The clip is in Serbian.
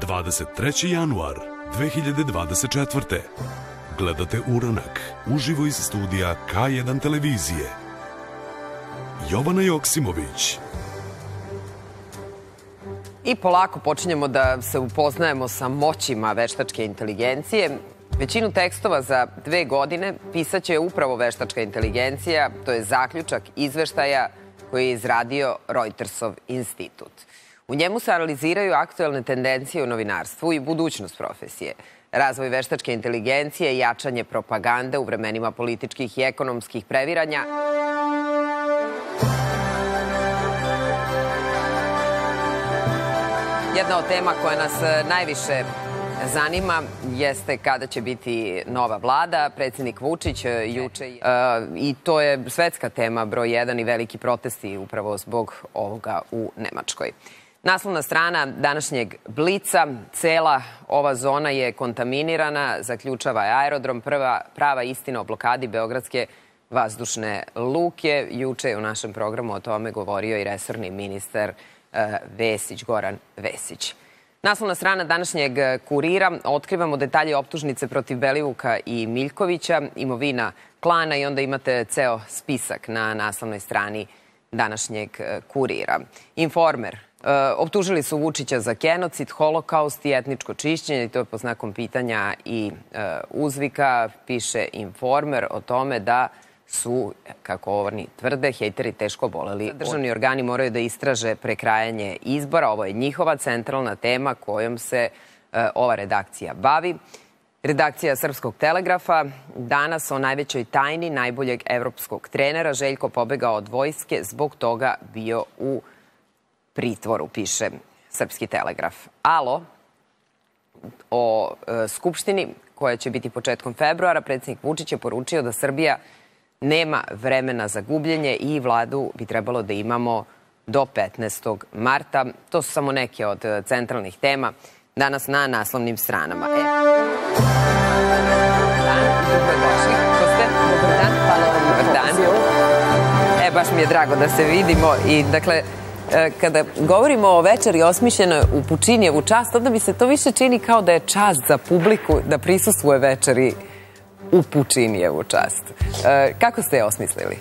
23. januar 2024. Gledate Uranak, uživo iz studija K1 televizije. Jovana Joksimović. I polako počinjemo da se upoznajemo sa moćima veštačke inteligencije. Većinu tekstova za 2 godine pisaće upravo veštačka inteligencija, to je zaključak izveštaja koji je izradio Reutersov institut. U njemu se analiziraju aktuelne tendencije u novinarstvu i budućnost profesije, razvoj veštačke inteligencije i jačanje propagande u vremenima političkih i ekonomskih previranja. Jedna od tema koja nas najviše zanima jeste kada će biti nova vlada. Predsjednik Vučić juče, i to je svetska tema broj 1 i veliki protesti upravo zbog ovoga u Nemačkoj. Naslovna strana današnjeg Blica, cela ova zona je kontaminirana, zaključava je aerodrom, prava istina o blokadi Beogradske vazdušne luke. Juče je u našem programu o tome govorio i resorni ministar Vesić, Goran Vesić. Naslovna strana današnjeg Kurira, otkrivamo detalje optužnice protiv Belivuka i Miljkovića, imovina klana i onda imate ceo spisak na naslovnoj strani današnjeg Kurira. Informer, optužili su Vučića za genocid, holokaust i etničko čišćenje, i to je pod znakom pitanja i uzvika. Piše Informer o tome da su, kako oni tvrde, hejteri teško boleli. Državni organi moraju da istraže prekrajanje izbora. Ovo je njihova centralna tema kojom se ova redakcija bavi. Redakcija Srpskog telegrafa danas o najvećoj tajni najboljeg evropskog trenera. Željko pobegao od vojske, zbog toga bio u pritvoru, piše Srpski telegraf. Alo, o Skupštini koja će biti početkom februara, predsjednik Vučić je poručio da Srbija nema vremena za gubljenje i vladu bi trebalo da imamo do 15. marta. To su samo neke od centralnih tema danas na naslovnim stranama. Dobar dan. Baš mi je drago da se vidimo i dakle, kada govorimo o večeri osmišljenoj u Pučinijevu čast, onda mi se to više čini kao da je čast za publiku da prisustvuje večeri u Pučinijevu čast. Kako ste je osmislili?